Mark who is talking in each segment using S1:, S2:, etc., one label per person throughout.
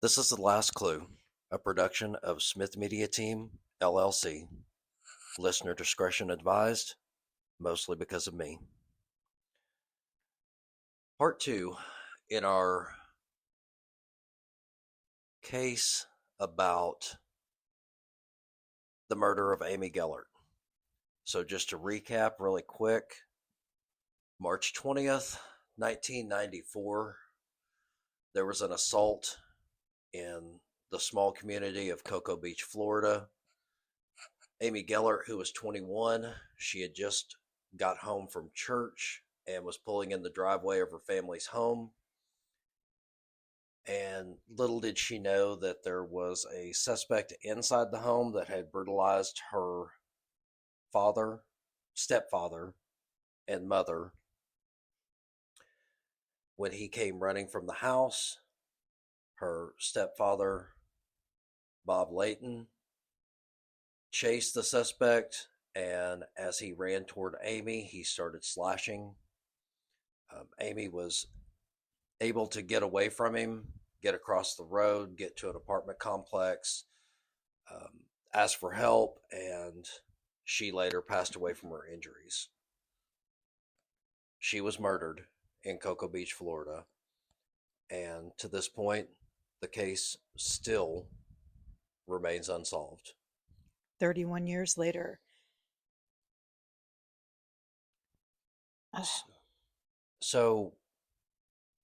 S1: This is The Last Clue, a production of Smith Media Team, LLC. Listener discretion advised, mostly because of me. Part 2 in our case about the murder of Amy Gellert. So just to recap really quick, March 20th, 1994, there was an assault in the small community of Cocoa Beach, Florida. Amy Gellert, who was 21, she had just got home from church and was pulling in the driveway of her family's home. And little did she know that there was a suspect inside the home that had brutalized her father, stepfather, and mother. When he came running from the house, her stepfather, Bob Lehton, chased the suspect, and as he ran toward Amy, he started slashing. Amy was able to get away from him, get across the road, get to an apartment complex, ask for help, and she later passed away from her injuries. She was murdered in Cocoa Beach, Florida, and to this point, the case still remains unsolved.
S2: 31 years later.
S1: So,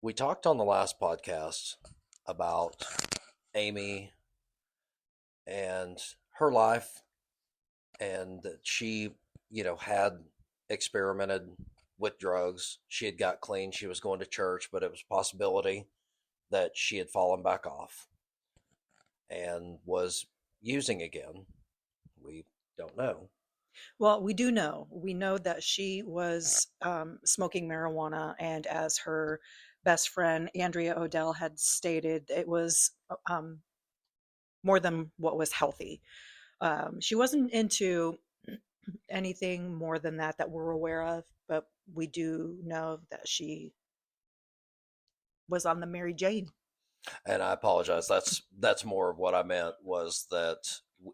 S1: we talked on the last podcast about Amy and her life, and that she, had experimented with drugs. She had got clean. She was going to church, but it was a possibility that she had fallen back off and was using again. We don't know.
S2: Well, we do know. We know that she was smoking marijuana, and as her best friend, Andrea Odell, had stated, it was more than what was healthy. She wasn't into anything more than that we're aware of, but we do know that she was on the Mary Jane.
S1: And I apologize. That's more of what I meant, was that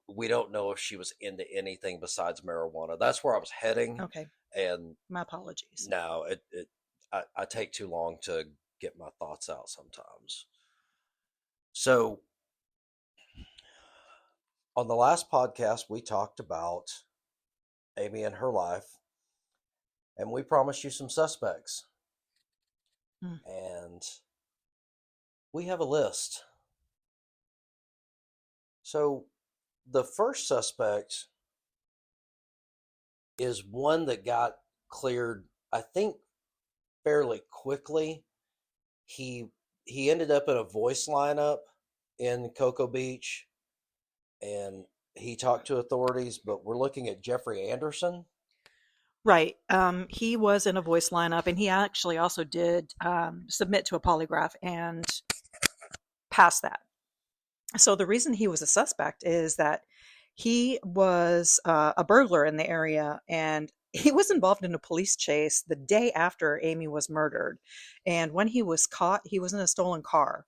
S1: we don't know if she was into anything besides marijuana. That's where I was heading.
S2: Okay.
S1: And
S2: My apologies.
S1: no, I take too long to get my thoughts out sometimes. So on the last podcast, we talked about Amy and her life, and we promised you some suspects. And we have a list. So the first suspect is one that got cleared, I think, fairly quickly. He ended up in a voice lineup in Cocoa Beach, and he talked to authorities, but we're looking at Jeffrey Anderson.
S2: Right. He was in a voice lineup, and he actually also did submit to a polygraph and pass that. So the reason he was a suspect is that he was a burglar in the area, and he was involved in a police chase the day after Amy was murdered. And when he was caught, he was in a stolen car.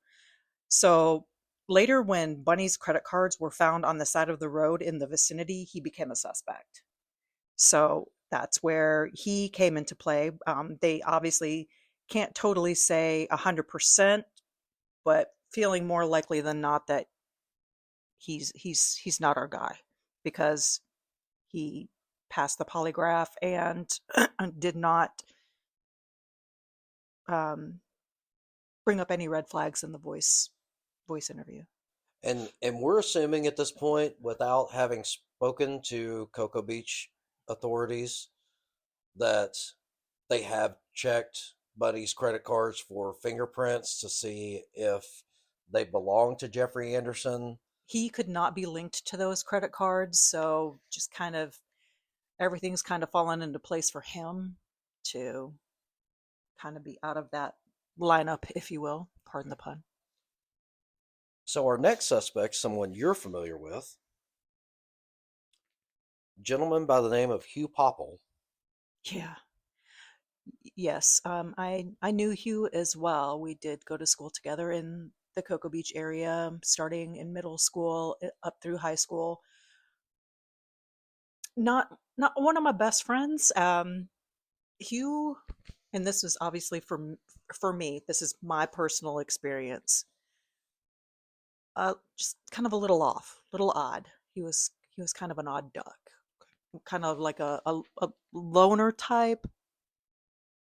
S2: So later, when Bunny's credit cards were found on the side of the road in the vicinity, he became a suspect. So that's where he came into play. They obviously can't totally say 100%, but feeling more likely than not that he's not our guy, because he passed the polygraph and did not bring up any red flags in the voice interview.
S1: And we're assuming at this point, without having spoken to Cocoa Beach authorities, that they have checked Buddy's credit cards for fingerprints to see if they belong to Jeffrey Anderson.
S2: He could not be linked to those credit cards, so just kind of everything's kind of fallen into place for him to kind of be out of that lineup, if you will. Pardon the pun.
S1: So our next suspect, someone you're familiar with, a gentleman by the name of Hugh Popple.
S2: Yeah. Yes. I knew Hugh as well. We did go to school together in the Cocoa Beach area, starting in middle school up through high school. Not one of my best friends. Hugh, and this is obviously for me. This is my personal experience. Just kind of a little off, little odd. He was kind of an odd duck, kind of like a loner type,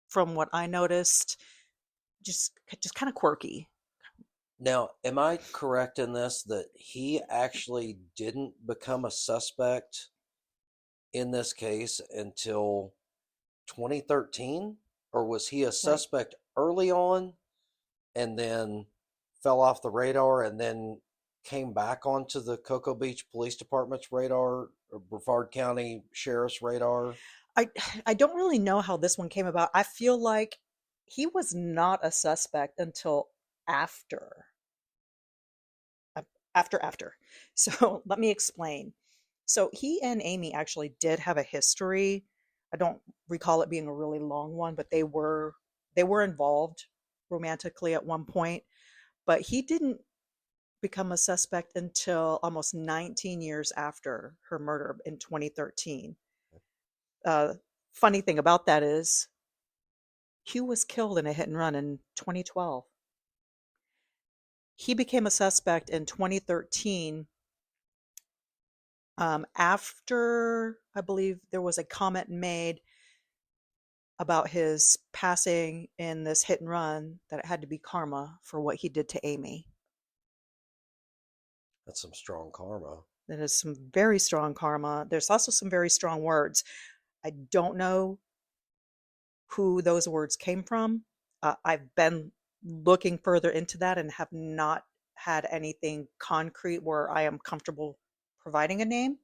S2: from what I noticed. Just kind of quirky.
S1: Now, am I correct in this that he actually didn't become a suspect in this case until 2013? Or was he a
S2: Right.
S1: suspect early on and then fell off the radar and then came back onto the Cocoa Beach Police Department's radar or Brevard County Sheriff's radar?
S2: I I don't really know how this one came about. I feel like he was not a suspect until after uh, after. So let me explain. So he and Amy actually did have a history. I don't recall it being a really long one, but they were involved romantically at one point, but he didn't become a suspect until almost 19 years after her murder in 2013. Uh, Funny thing about that is Hugh was killed in a hit and run in 2012. He became a suspect in 2013, after I believe there was a comment made about his passing in this hit and run that it had to be karma for what he did to Amy.
S1: That's some strong karma.
S2: That is some very strong karma. There's also some very strong words. I don't know who those words came from. I've been looking further into that and have not had anything concrete where I am comfortable providing a name.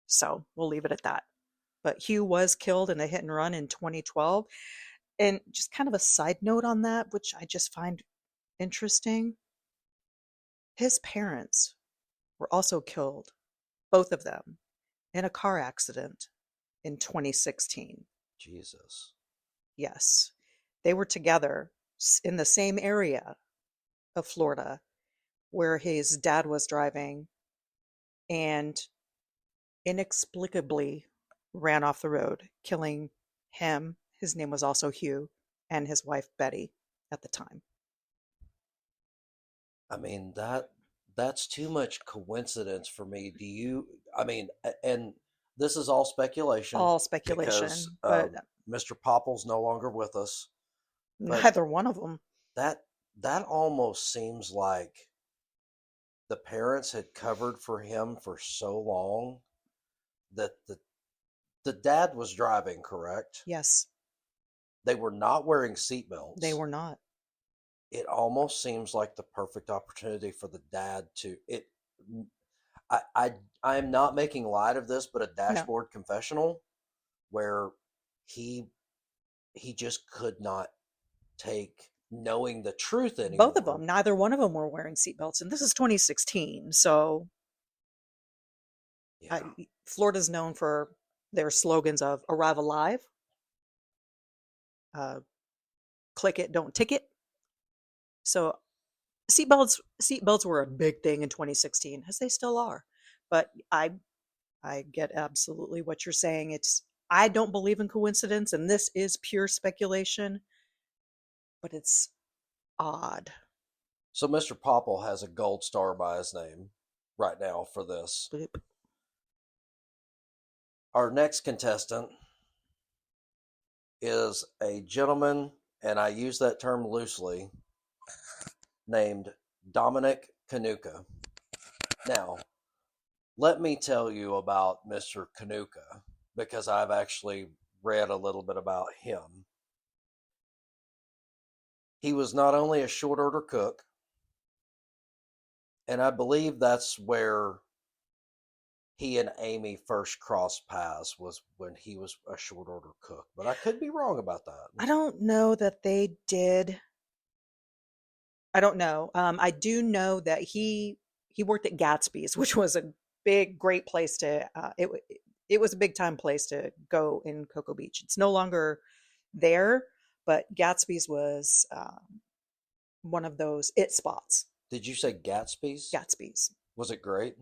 S2: So we'll leave it at that. But Hugh was killed in a hit and run in 2012. And just kind of a side note on that, which I just find interesting, his parents were also killed, both of them, in a car accident in 2016.
S1: Jesus.
S2: Yes. They were together in the same area of Florida where his dad was driving and inexplicably ran off the road, killing him. His name was also Hugh, and his wife Betty at the time.
S1: I mean, that's too much coincidence for me. Do you, I mean, and this is all speculation
S2: All
S1: because
S2: speculation, but
S1: Mr. Popple's no longer with us, but
S2: neither one of them.
S1: that that almost seems like the parents had covered for him for so long that the dad was driving, correct?
S2: Yes,
S1: They were not wearing
S2: they
S1: seatbelts.
S2: were not.
S1: It almost seems like the perfect opportunity for the dad to it. I am not making light of this, but a
S2: No,
S1: dashboard confessional where he he just could not take knowing the truth
S2: both of
S1: anymore.
S2: them. Neither one of them were wearing seatbelts, and this is 2016. So
S1: Yeah,
S2: Florida's known for their slogans of "Arrive Alive," uh, "Click it, don't ticket." So seatbelts were a big thing in 2016, as they still are. But I get absolutely what you're saying. I don't believe in coincidence, and this is pure speculation, but it's odd.
S1: so Mr. Popple has a gold star by his name right now for this.
S2: Boop.
S1: Our next contestant is a gentleman, and I use that term loosely, named Dominic Kanuka. Now, let me tell you about Mr. Kanuka because I've actually read a little bit about him. He was not only a short order cook, and I believe that's where he and Amy first crossed paths was when he was a short order cook. But I could be wrong about that.
S2: I don't know that they did. I don't know. I do know that he worked at Gatsby's, which was a big, great place to. It was a big time place to go in Cocoa Beach. It's no longer there, but Gatsby's was one of those it spots.
S1: Did you say Gatsby's?
S2: Gatsby's.
S1: Was it great?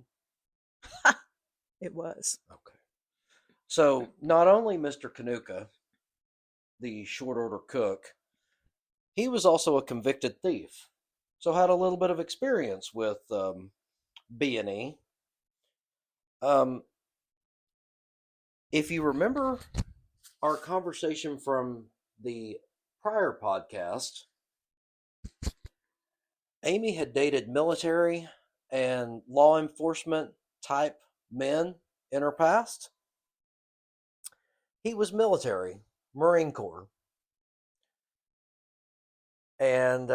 S2: It was.
S1: Okay. So not only Mr. Kanuka, the short order cook, he was also a convicted thief. So had a little bit of experience with B&E. Um, if you remember our conversation from the prior podcast, Amy had dated military and law enforcement type men in her past. He was military, Marine Corps, and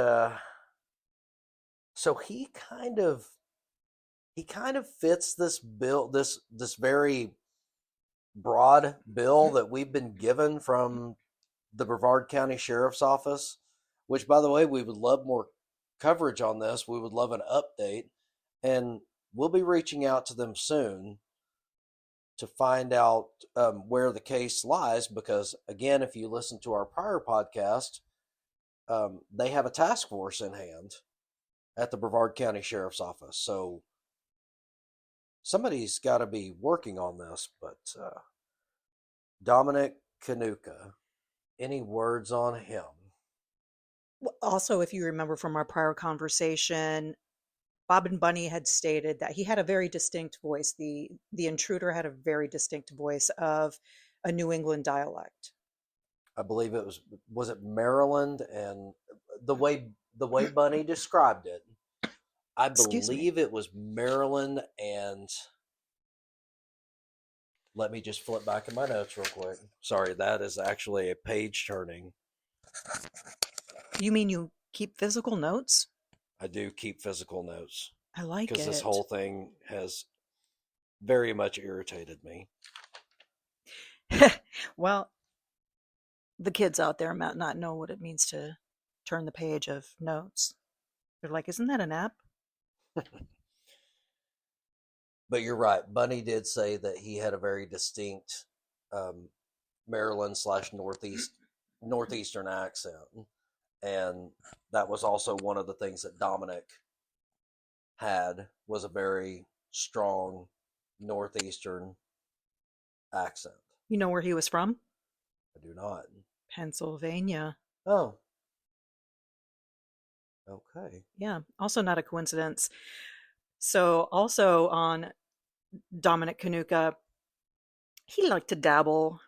S1: so he kind of fits this bill, this very broad bill that we've been given from the Brevard County Sheriff's Office. Which, by the way, we would love more coverage on this. We would love an update, and we'll be reaching out to them soon to find out where the case lies. Because, again, if you listen to our prior podcast, they have a task force in hand at the Brevard County Sheriff's Office. So somebody's got to be working on this. But Dominic Kanuka, any words on him?
S2: Also, if you remember from our prior conversation, Bob and Bunny had stated that he had a very distinct voice. The intruder had a very distinct voice of a New England dialect.
S1: I believe it was it Maryland, and the way Bunny described it, I
S2: Excuse me.
S1: believe it was Maryland. And let me just flip back in my notes real quick. Sorry, that is actually a page turning.
S2: You mean you keep physical notes?
S1: I do keep physical notes
S2: I like
S1: because
S2: it.
S1: this whole thing has very much irritated me.
S2: Well, the kids out there might not know what it means to turn the page of notes. They're like, isn't that an app?
S1: But you're right. Bunny did say that he had a very distinct Maryland / northeastern accent, and that was also one of the things that Dominic had, was a very strong northeastern accent.
S2: You know where he was from?
S1: I do not.
S2: Pennsylvania.
S1: Oh, okay.
S2: Yeah, also not a coincidence. So, also on Dominic Kanuka, he liked to dabble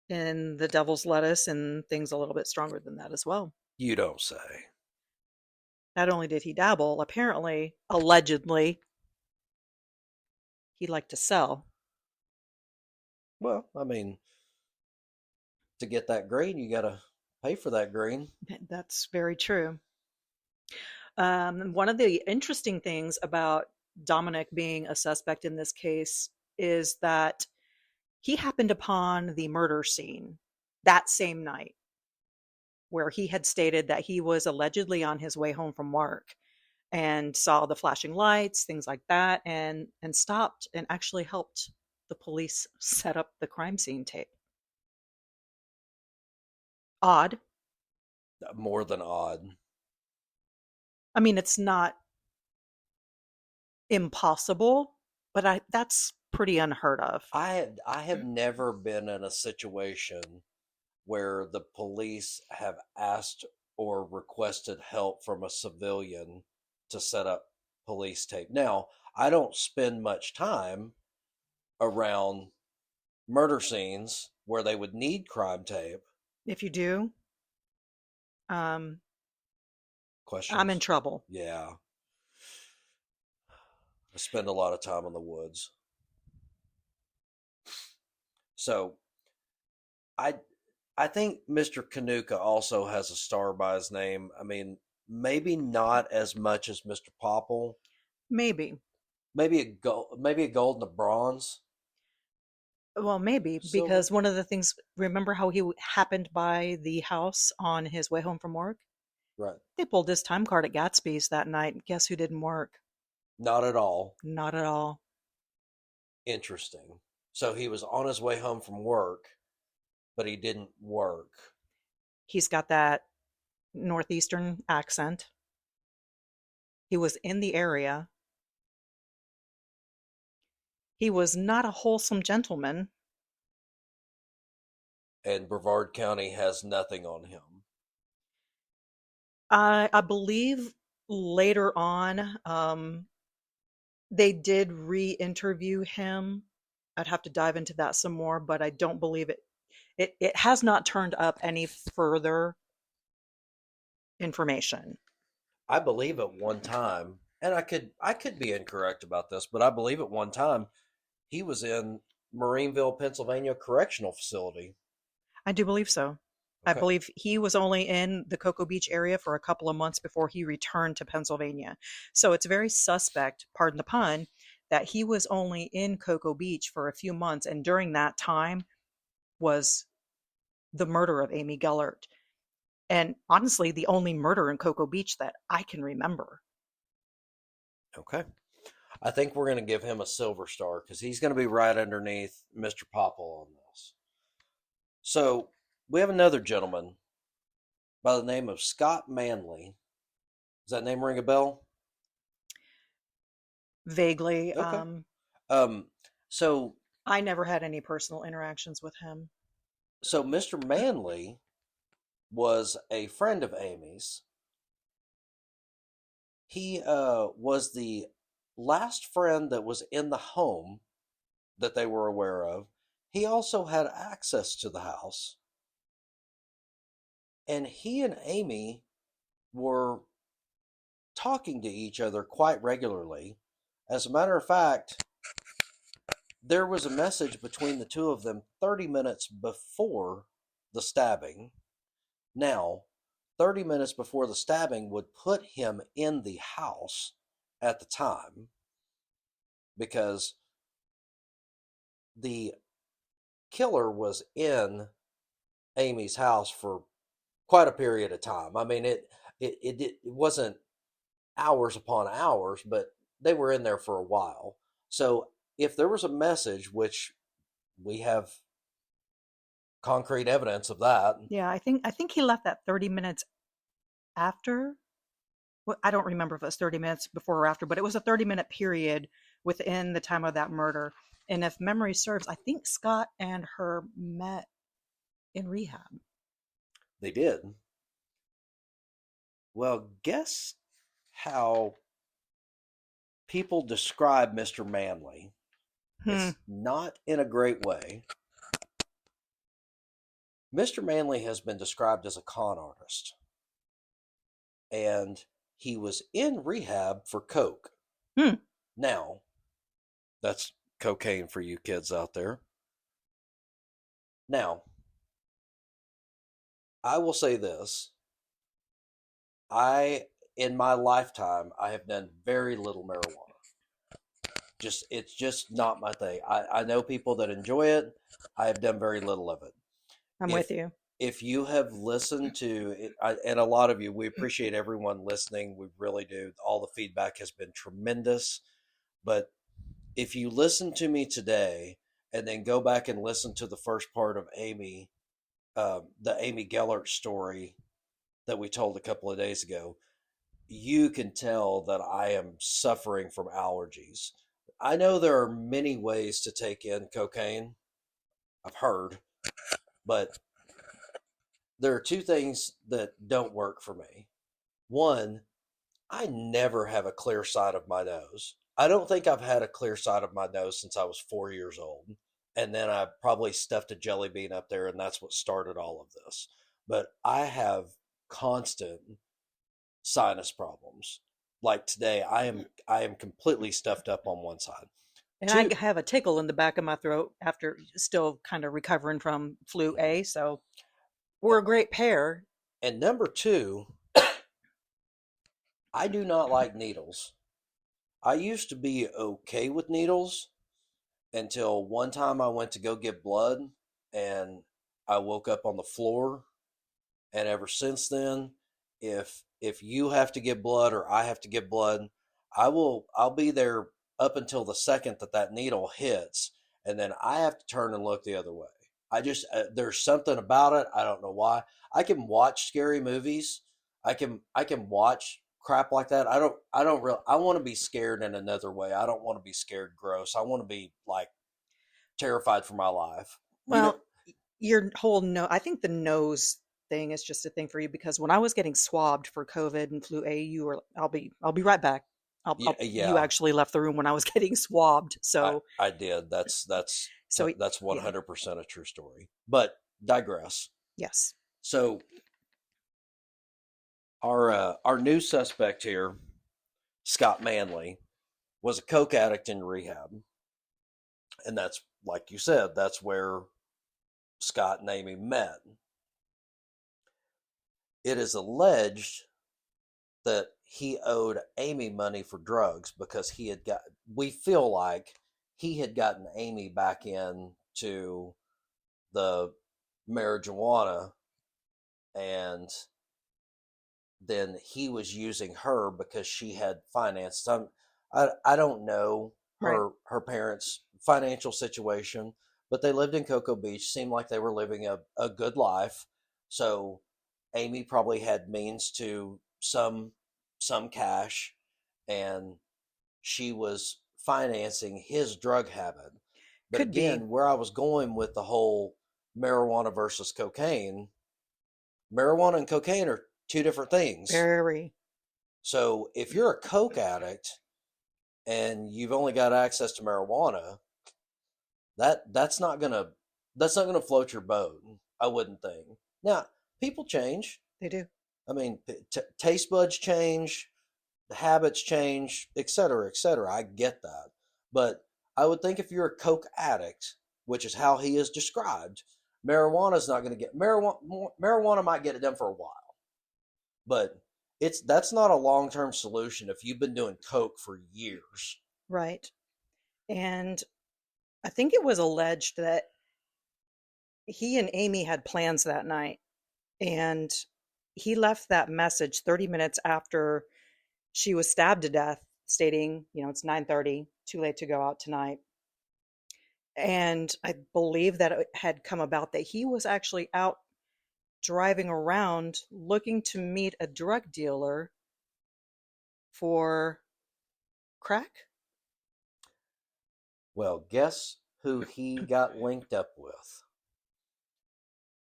S2: in the devil's lettuce and things a little bit stronger than that as well.
S1: You don't say.
S2: Not only did he dabble, apparently, allegedly, he liked to sell.
S1: Well, I mean, to get that green, you got to pay for that green.
S2: That's very true. One of the interesting things about Dominic being a suspect in this case is that he happened upon the murder scene that same night, where he had stated that he was allegedly on his way home from work and saw the flashing lights, things like that, and stopped and actually helped the police set up the crime scene tape. Odd.
S1: More than odd.
S2: I mean, it's not impossible, but that's pretty unheard of.
S1: I have never been in a situation where the police have asked or requested help from a civilian to set up police tape. Now, I don't spend much time around murder scenes where they would need crime tape.
S2: If you do, I'm
S1: Questions?
S2: in trouble.
S1: Yeah. I spend a lot of time in the woods. So I I think Mr. Kanuka also has a star by his name. I mean, maybe not as much as Mr. Popple.
S2: Maybe.
S1: Maybe a gold and a bronze.
S2: Well, maybe,
S1: Silver.
S2: because one of the things, remember how he happened by the house on his way home from work?
S1: Right.
S2: They pulled his time card at Gatsby's that night. Guess who didn't work?
S1: Not at all.
S2: Not at all.
S1: Interesting. So he was on his way home from work, but he didn't work.
S2: He's got that northeastern accent. He was in the area. He was not a wholesome gentleman.
S1: And Brevard County has nothing on him.
S2: I believe later on, they did re-interview him. I'd have to dive into that some more, but I don't believe it. It has not turned up any further information.
S1: I believe at one time, and I could be incorrect about this, but I believe at one time he was in Marineville, Pennsylvania Correctional Facility.
S2: I do believe so. I
S1: Okay.
S2: believe he was only in the Cocoa Beach area for a couple of months before he returned to Pennsylvania. So it's very suspect, pardon the pun, that he was only in Cocoa Beach for a few months, and during that time was the murder of Amy Gellert. And honestly, the only murder in Cocoa Beach that I can remember.
S1: Okay. I think we're going to give him a silver star because he's going to be right underneath Mr. Popple on this. So we have another gentleman by the name of Scott Manley. Does that name ring a bell?
S2: Vaguely.
S1: Okay. Um, so
S2: I never had any personal interactions with him.
S1: so Mr. Manley was a friend of Amy's. He was the last friend that was in the home that they were aware of. He also had access to the house, and he and Amy were talking to each other quite regularly. As a matter of fact, there was a message between the two of them 30 minutes before the stabbing. Now, 30 minutes before the stabbing would put him in the house at the time because the killer was in Amy's house for quite a period of time. I mean, it wasn't hours upon hours, but they were in there for a while. So if there was a message, which we have concrete evidence of that.
S2: Yeah, I think he left that 30 minutes after. Well, I don't remember if it was 30 minutes before or after, but it was a 30-minute period within the time of that murder. And if memory serves, I think Scott and her met in rehab.
S1: They did. Well, guess how people describe Mr. Manley.
S2: Hmm.
S1: It's not in a great way. Mr. Manley has been described as a con artist, and he was in rehab for coke.
S2: Hmm.
S1: Now, that's cocaine for you kids out there. Now, I will say this. In my lifetime, I have done very little marijuana. It's just not my thing. I know people that enjoy it. I have done very little of it.
S2: I'm
S1: If
S2: with you.
S1: if you have listened to it, and a lot of you, we appreciate everyone listening. We really do. All the feedback has been tremendous. But if you listen to me today and then go back and listen to the first part of the Amy Gellert story that we told a couple of days ago, you can tell that I am suffering from allergies. I know there are many ways to take in cocaine, I've heard, but there are two things that don't work for me. One, I never have a clear side of my nose. I don't think I've had a clear side of my nose since I was 4 years old. And then I probably stuffed a jelly bean up there, and that's what started all of this. But I have constant sinus problems. Like today, I am completely stuffed up on one side.
S2: And
S1: Two,
S2: I have a tickle in the back of my throat after still kind of recovering from flu A. So we're a great pair.
S1: and number two, I do not like needles. I used to be okay with needles until one time I went to go get blood and I woke up on the floor. And ever since then, if you have to give blood or I have to give blood, I'll be there up until the second that needle hits, and then I have to turn and look the other way. I just there's something about it. I don't know why. I can watch scary movies. I can watch crap like that, I don't really, I want to be scared in another way. I don't want to be scared gross. I want to be like terrified for my life. You know,
S2: Well, your whole no, I think the nose thing is just a thing for you because when I was getting swabbed for COVID and flu A, you were, I'll be right back.
S1: yeah,
S2: You
S1: yeah,
S2: actually left the room when I was getting swabbed.
S1: I did.
S2: So
S1: That's
S2: yeah,
S1: 100% a true story. But digress.
S2: yes.
S1: So our new suspect here, Scott Manley, was a coke addict in rehab, and that's like you said, that's where Scott and Amy met. It is alleged that he owed Amy money for drugs because we feel like he had gotten Amy back into the marijuana, and then he was using her because she had financed some. I don't know
S2: Right.
S1: her parents' financial situation, but they lived in Cocoa Beach, seemed like they were living a good life. So Amy probably had means to some cash, and she was financing his drug habit. But
S2: Could be.
S1: again, where I was going with the whole marijuana versus cocaine, marijuana and cocaine are two different things.
S2: Very.
S1: So if you're a coke addict and you've only got access to marijuana, that's not gonna float your boat. I wouldn't think. Now, people change.
S2: They do.
S1: I mean, taste buds change, the habits change, etc., etc. I get that, but I would think if you're a coke addict, which is how he is described, marijuana is not going to get marijuana. Marijuana might get it done for a while, but that's not a long term solution if you've been doing coke for years.
S2: Right. And I think it was alleged that he and Amy had plans that night, and he left that message 30 minutes after she was stabbed to death, stating, it's 9:30, too late to go out tonight. And I believe that it had come about that he was actually out driving around looking to meet a drug dealer for crack.
S1: Well, guess who he got linked up with?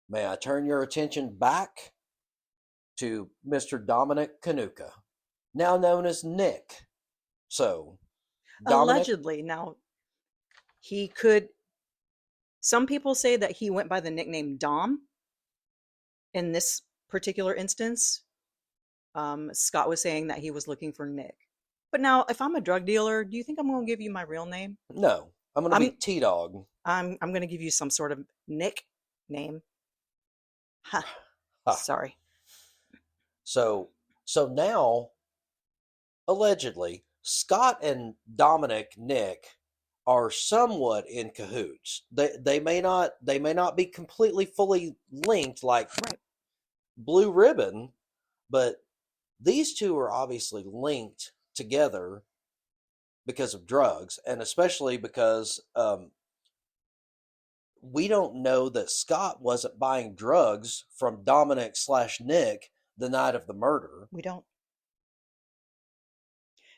S1: May I turn your attention back to Mr. Dominic Kanuka, now known as Nick. So, Dominic,
S2: Allegedly. Now, he could, some people say that he went by the nickname Dom in this particular instance. Scott was saying that he was looking for Nick. But now, if I'm a drug dealer, do you think I'm going to give you my real name?
S1: no, I'm going to be
S2: I'm
S1: T Dog.
S2: I'm going to give you some sort of Nick name. Ha. Sorry.
S1: So now, allegedly, Scott and Dominic Nick are somewhat in cahoots. They may not be completely fully linked like
S2: Right.
S1: Blue Ribbon, but these two are obviously linked together because of drugs, and especially because we don't know that Scott wasn't buying drugs from Dominic/Nick the night of the murder.
S2: We don't.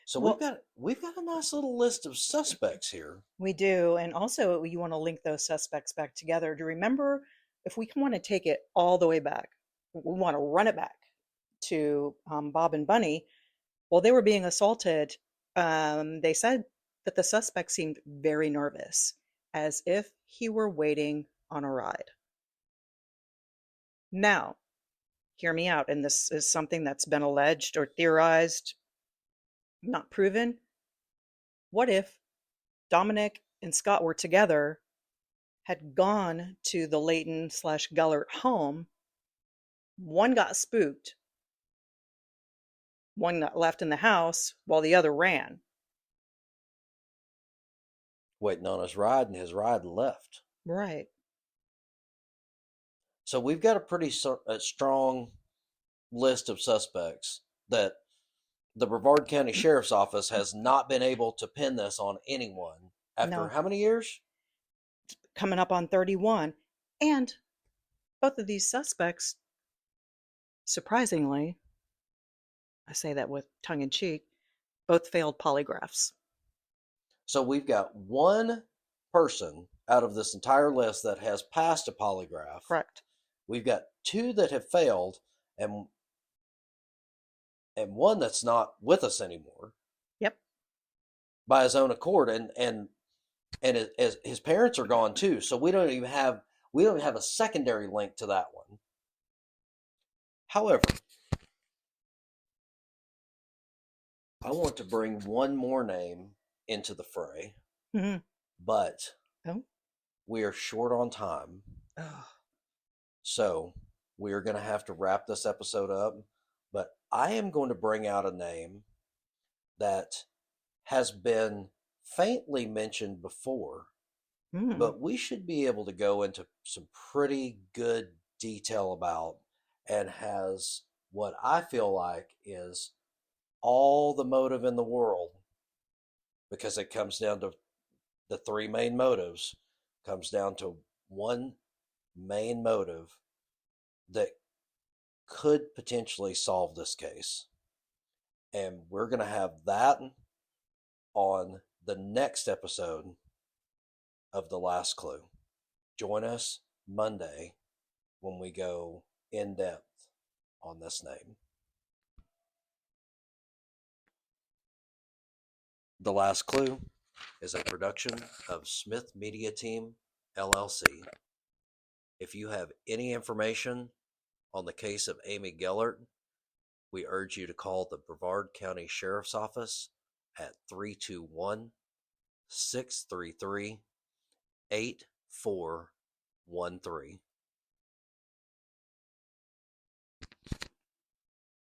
S1: So
S2: Well,
S1: we've got a nice little list of suspects here.
S2: we do. And also, you want to link those suspects back together. Do you remember if we want to take it all the way back, we want to run it back to Bob and Bunny? While they were being assaulted, they said that the suspect seemed very nervous, as if he were waiting on a ride. Now, hear me out, and this is something that's been alleged or theorized, not proven. What if Dominic and Scott were together, had gone to the Lehton/Gellert home, one got spooked, one got left in the house while the other ran?
S1: Waiting on his ride, and his ride left.
S2: Right.
S1: So we've got a pretty strong list of suspects that the Brevard County Sheriff's Office has not been able to pin this on anyone after
S2: No,
S1: how many years?
S2: coming up on 31. And both of these suspects, surprisingly, I say that with tongue in cheek, both failed polygraphs.
S1: So we've got one person out of this entire list that has passed a polygraph.
S2: Correct.
S1: We've got two that have failed, and one that's not with us anymore.
S2: Yep.
S1: By his own accord, and his parents are gone too. So we don't even have a secondary link to that one. However, I want to bring one more name into the fray,
S2: Mm-hmm.
S1: but
S2: Oh.
S1: we are short on time.
S2: Oh.
S1: So we are going to have to wrap this episode up. But I am going to bring out a name that has been faintly mentioned before, but we should be able to go into some pretty good detail about, and has what I feel like is all the motive in the world, because it comes down to the three main motives, comes down to one main motive that could potentially solve this case. And we're going to have that on the next episode of The Last Clue. Join us Monday when we go in depth on this name. The Last Clue is a production of Smith Media Team, LLC. If you have any information on the case of Amy Gellert, we urge you to call the Brevard County Sheriff's Office at 321-633-8413.